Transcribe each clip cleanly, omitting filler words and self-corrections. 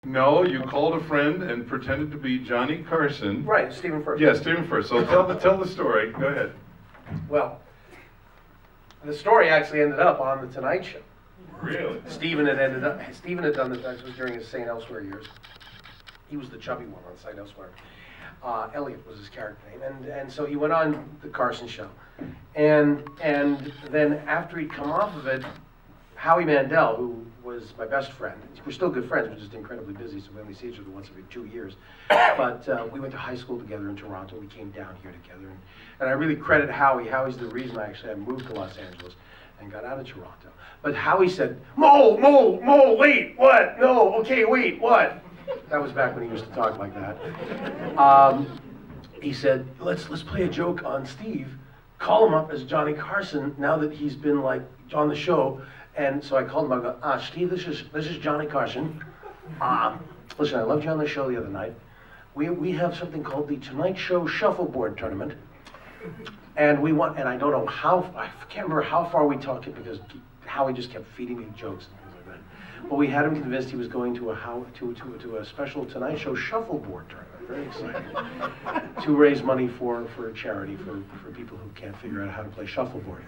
No, you called a friend and pretended to be Johnny Carson. Right, Stephen first. Yeah, Stephen first. So tell the story. Go ahead. Well, the story actually ended up on the Tonight Show. Really? Stephen had done this was during his St. Elsewhere years. He was the chubby one on St. Elsewhere. Elliot was his character name, and so he went on the Carson show, and then after he'd come off of it, Howie Mandel, who was my best friend, we're still good friends, we're just incredibly busy, so we only see each other once every 2 years, but we went to high school together in Toronto, we came down here together, and I really credit Howie. Howie's the reason I moved to Los Angeles and got out of Toronto. But Howie said, Mo, wait, what? No, okay, wait, what? That was back when he used to talk like that. He said, let's play a joke on Steve. Call him up as Johnny Carson now that he's been like on the show. And so I called him. I go, Steve, this is Johnny Carson. Listen, I loved you on the show the other night. We have something called the Tonight Show Shuffleboard Tournament, and we want. And I don't know how. I can't remember how far we talked it because Howie just kept feeding me jokes. But we had him convinced he was going to a special Tonight Show shuffleboard tournament. Very exciting. To raise money for a charity for people who can't figure out how to play shuffleboard.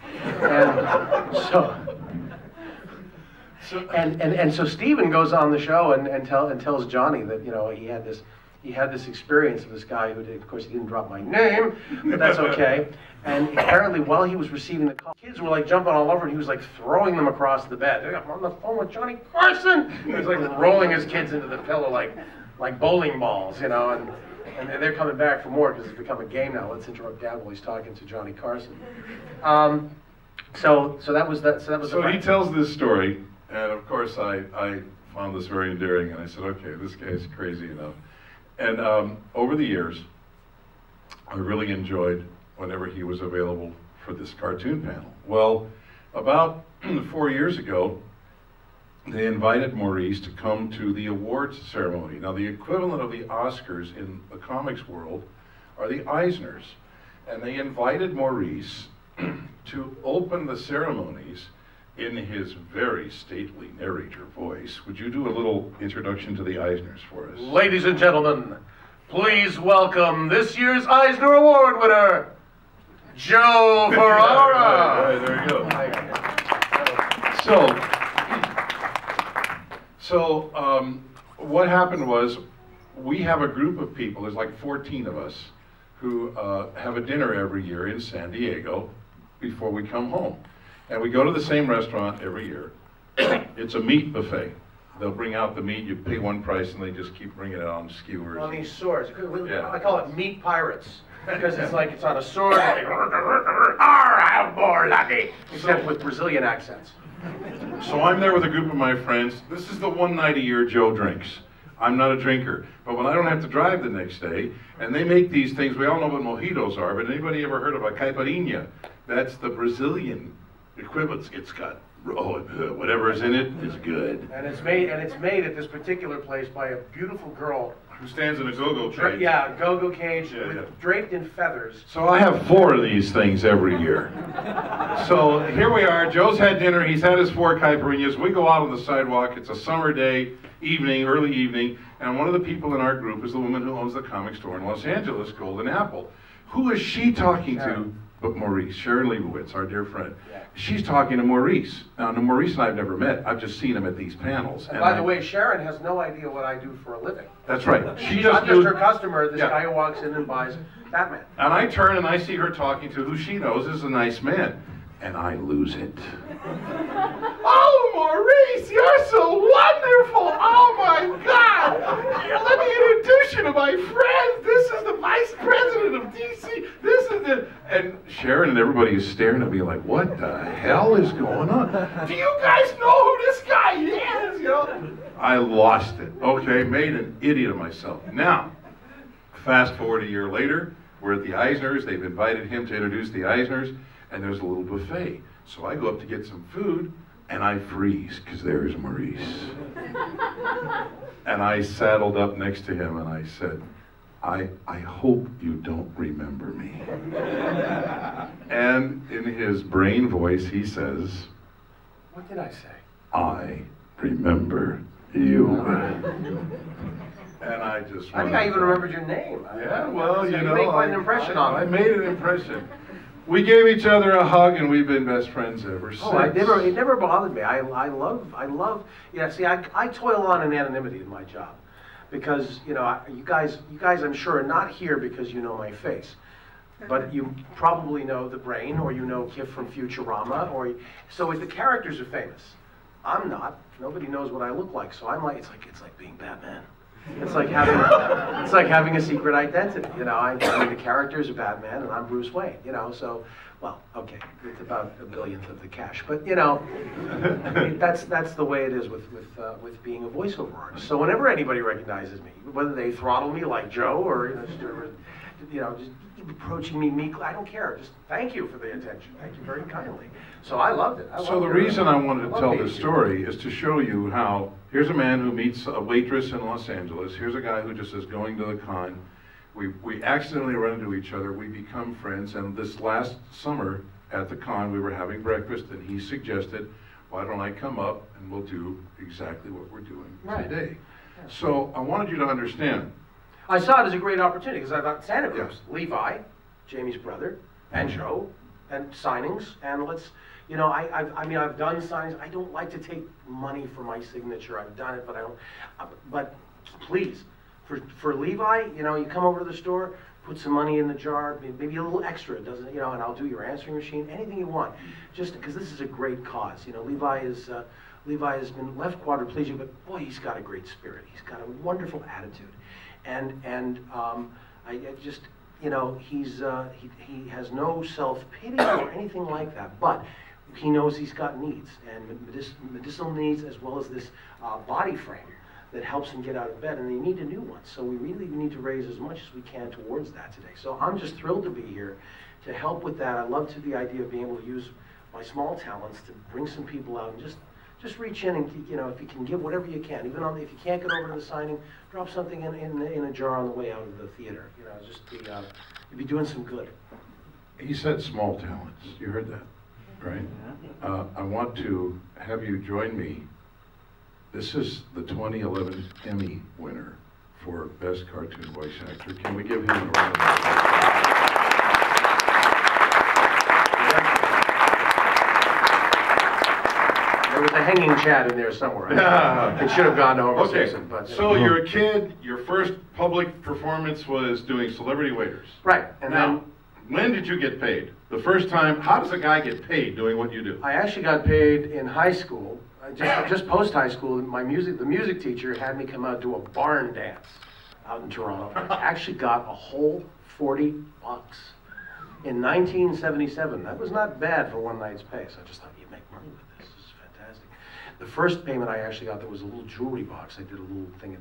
And so Stephen goes on the show and tells Johnny that, you know, he had this experience of this guy who did, of course he didn't drop my name, but that's okay. And apparently while he was receiving the call, kids were like jumping all over and he was like throwing them across the bed. I'm on the phone with Johnny Carson! He was like rolling his kids into the pillow like bowling balls, you know, and they're coming back for more because it's become a game now. Let's interrupt Dad while he's talking to Johnny Carson. So that was that. So he tells this story, and of course I found this very endearing, and I said, okay, this guy's crazy enough. And over the years, I really enjoyed whenever he was available for this cartoon panel. Well, about 4 years ago, they invited Maurice to come to the awards ceremony. Now, the equivalent of the Oscars in the comics world are the Eisners. And they invited Maurice to open the ceremonies in his very stately narrator voice. Would you do a little introduction to the Eisners for us? Ladies and gentlemen, please welcome this year's Eisner Award winner, Joe Ferrara. Right, there you go. So what happened was, we have a group of people, there's like 14 of us, who have a dinner every year in San Diego before we come home. And we go to the same restaurant every year. It's a meat buffet. They'll bring out the meat, you pay one price, and they just keep bringing it on skewers. On these swords. Yeah. I call it meat pirates. Because it's like it's on a sword, and they have more lucky. Except with Brazilian accents. So I'm there with a group of my friends. This is the one night a year Joe drinks. I'm not a drinker. But when I don't have to drive the next day, and they make these things, we all know what mojitos are, but anybody ever heard of a caipirinha? That's the Brazilian equivalent. It's got, whatever's in it is good. And it's made at this particular place by a beautiful girl who stands in a go-go cage. Yeah, go-go cage, draped in feathers. So I have 4 of these things every year. So here we are, Joe's had dinner, he's had his 4 caipirinhas, we go out on the sidewalk, it's a summer day, early evening, and one of the people in our group is the woman who owns the comic store in Los Angeles, Golden Apple. Who is she talking to but Maurice? Sharon Leibowitz, our dear friend. Yeah. She's talking to Maurice. Now, Maurice and I have never met. I've just seen him at these panels. And by the way, Sharon has no idea what I do for a living. That's right. She's not just her customer, this guy who walks in and buys Batman. And I turn and I see her talking to who she knows is a nice man. And I lose it. Oh, Maurice, you're so wonderful! Oh my God! Let me introduce you to my friend. This is the vice president of DC. This is the... And Sharon and everybody is staring at me like, what the hell is going on? Do you guys know who this guy is? You know? I lost it. Okay, made an idiot of myself. Now, fast forward a year later, we're at the Eisners. They've invited him to introduce the Eisners. And there's a little buffet. So I go up to get some food, and I freeze, because there's Maurice. And I saddled up next to him, and I said, I hope you don't remember me. And in his brain voice, he says, what did I say? I remember you. I just. I think I even remembered your name. Yeah, well, you know, made quite an impression on me. I made an impression. We gave each other a hug, and we've been best friends ever since. Oh, it never bothered me. I love. Yeah, see, I toil on in anonymity in my job, because you know, you guys, I'm sure are not here because you know my face, but you probably know the brain, or you know Kif from Futurama, or so the characters are famous. I'm not. Nobody knows what I look like, so I'm like, it's like being Batman. It's like having a secret identity, you know. I mean, the characters are Batman, and I'm Bruce Wayne, you know. So, well, okay, it's about a billionth of the cash, but you know, that's the way it is with being a voiceover artist. So whenever anybody recognizes me, whether they throttle me like Joe, or just approaching me meekly, I don't care. Just thank you for the attention. Thank you very kindly. So I loved it. So the reason I wanted to tell this story is to show you how, here's a man who meets a waitress in Los Angeles. Here's a guy who just is going to the con. We accidentally run into each other. We become friends. And this last summer at the con, we were having breakfast, and he suggested, why don't I come up and we'll do exactly what we're doing today. Yeah. So I wanted you to understand. I saw it as a great opportunity because I thought Santa Cruz, Levi, Jamie's brother, and Joe, and signings, and let's, you know, I mean, I've done signings. I don't like to take money for my signature. I've done it, but I don't. But please, for Levi, you know, you come over to the store, put some money in the jar, maybe a little extra. It doesn't, you know, and I'll do your answering machine, anything you want, just because this is a great cause. You know, Levi has been left quadriplegic, but boy, he's got a great spirit. He's got a wonderful attitude. And I just, you know, he has no self-pity or anything like that, but he knows he's got needs, and medicinal needs, as well as this body frame that helps him get out of bed, and they need a new one. So we really need to raise as much as we can towards that today. So I'm just thrilled to be here to help with that. I love the idea of being able to use my small talents to bring some people out and just reach in and, you know, if you can give whatever you can, even if you can't get over to the signing, drop something in a jar on the way out of the theater. You know, just you'd be doing some good. He said small talents. You heard that, right? I want to have you join me. This is the 2011 Emmy winner for Best Cartoon Voice Actor. Can we give him a round of applause? There was a hanging Chad in there somewhere. Yeah. It should have gone to Overseason. Okay, so you're a kid, your first public performance was doing Celebrity Waiters. Right. And now, when did you get paid? The first time, how does a guy get paid doing what you do? I actually got paid in high school, just post high school. The music teacher had me come out do a barn dance out in Toronto. I actually got a whole $40 in 1977. That was not bad for one night's pay. So I just thought, you make money with this. This is fantastic. The first payment I actually got, there was a little jewelry box. I did a little thing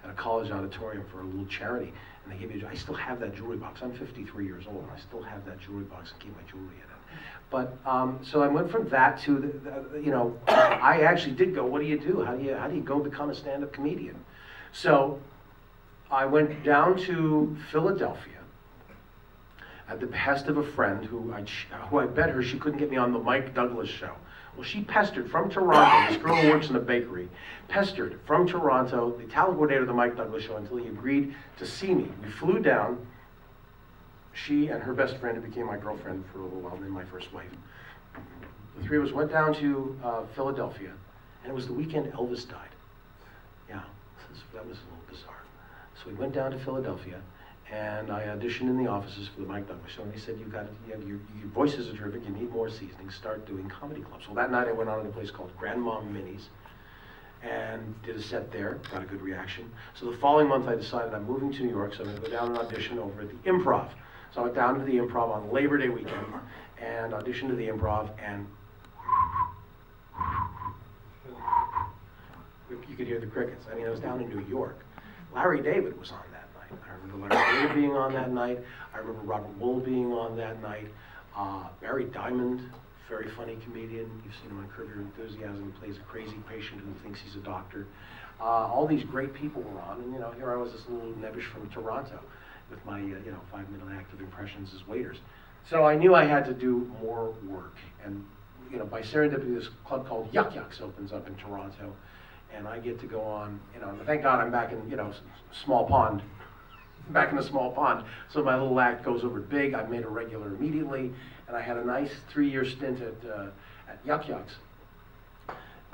at a college auditorium for a little charity, and they gave me. I still have that jewelry box. I'm 53 years old, and I still have that jewelry box and keep my jewelry in it. But so I went from that to you know, I actually did go. What do you do? How do you go become a stand-up comedian? So I went down to Philadelphia at the behest of a friend who I bet her she couldn't get me on the Mike Douglas show. Well, she pestered from Toronto, this girl who works in a bakery, pestered from Toronto, the talent coordinator of the Mike Douglas show, until he agreed to see me. We flew down, she and her best friend, who became my girlfriend for a little while, and then my first wife. The three of us went down to Philadelphia, and it was the weekend Elvis died. Yeah, that was a little bizarre. So we went down to Philadelphia, and I auditioned in the offices for the Mike Douglas show, and he said, your voices are terrific, you need more seasoning, start doing comedy clubs. Well, that night I went on to a place called Grandmom Minnie's, and did a set there, got a good reaction. So the following month I decided I'm moving to New York, so I'm gonna go down and audition over at the Improv. So I went down to the Improv on Labor Day weekend, and auditioned to the Improv, and you could hear the crickets. I mean, I was down in New York. Larry David was on that night. I remember Larry David being on that night. I remember Robert Wool being on that night. Barry Diamond, very funny comedian. You've seen him on Curb Your Enthusiasm. He plays a crazy patient who thinks he's a doctor. All these great people were on, and you know, here I was, this little nebbish from Toronto, with my 5-minute active impressions as waiters. So I knew I had to do more work, and you know, by serendipity, this club called Yuck Yucks opens up in Toronto, and I get to go on, you know, thank God I'm back in, you know, small pond, back in a small pond, so my little act goes over big. I made a regular immediately, and I had a nice 3-year stint at Yuck Yucks,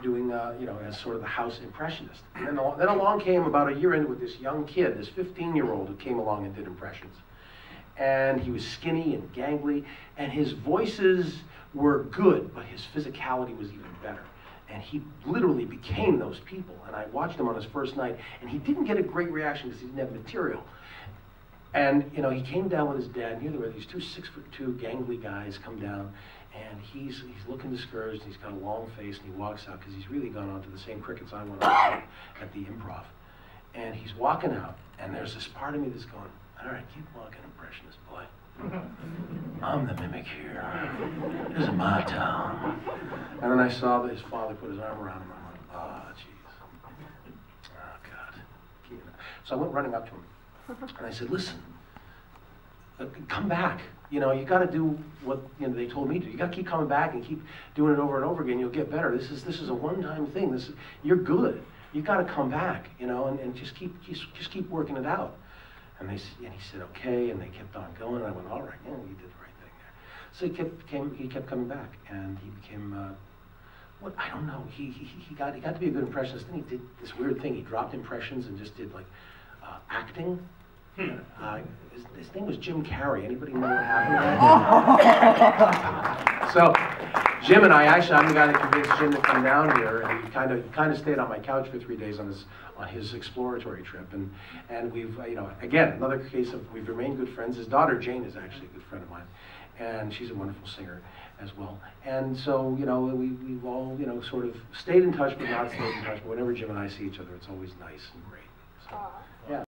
doing, you know, as sort of the house impressionist. And then along came, about a year into it, this young kid, this 15-year-old who came along and did impressions. And he was skinny and gangly, and his voices were good, but his physicality was even better. And he literally became those people. And I watched him on his first night, and he didn't get a great reaction because he didn't have material. And, you know, he came down with his dad, and here there were these two 6'2" gangly guys come down, and he's looking discouraged, and he's got a long face, and he walks out because he's really gone on to the same crickets I went on at the Improv. And he's walking out, and there's this part of me that's going, all right, keep walking, impressionist boy. I'm the mimic here. This is my town. And then I saw that his father put his arm around him. I'm like, oh, jeez. Oh, God. So I went running up to him, and I said, listen, come back. You know, you got to do what, you know, they told me to. You got to keep coming back and keep doing it over and over again. You'll get better. This is a one-time thing. You're good. You got to come back. You know, and just keep working it out. And he said okay, and they kept on going. And I went, all right, yeah, you did the right thing there. So he kept coming back, and he became what, I don't know. He got to be a good impressionist. Then he did this weird thing. He dropped impressions and just did like acting. His name was Jim Carrey. Anybody know what happened to that? So Jim and I, actually, I'm the guy that convinced Jim to come down here, and he kind of stayed on my couch for 3 days on his exploratory trip, and we've, you know, again, another case of we've remained good friends. His daughter Jane is actually a good friend of mine, and she's a wonderful singer as well. And so, you know, we've all, you know, sort of stayed in touch, but not stayed in touch. But whenever Jim and I see each other, it's always nice and great. So, yeah.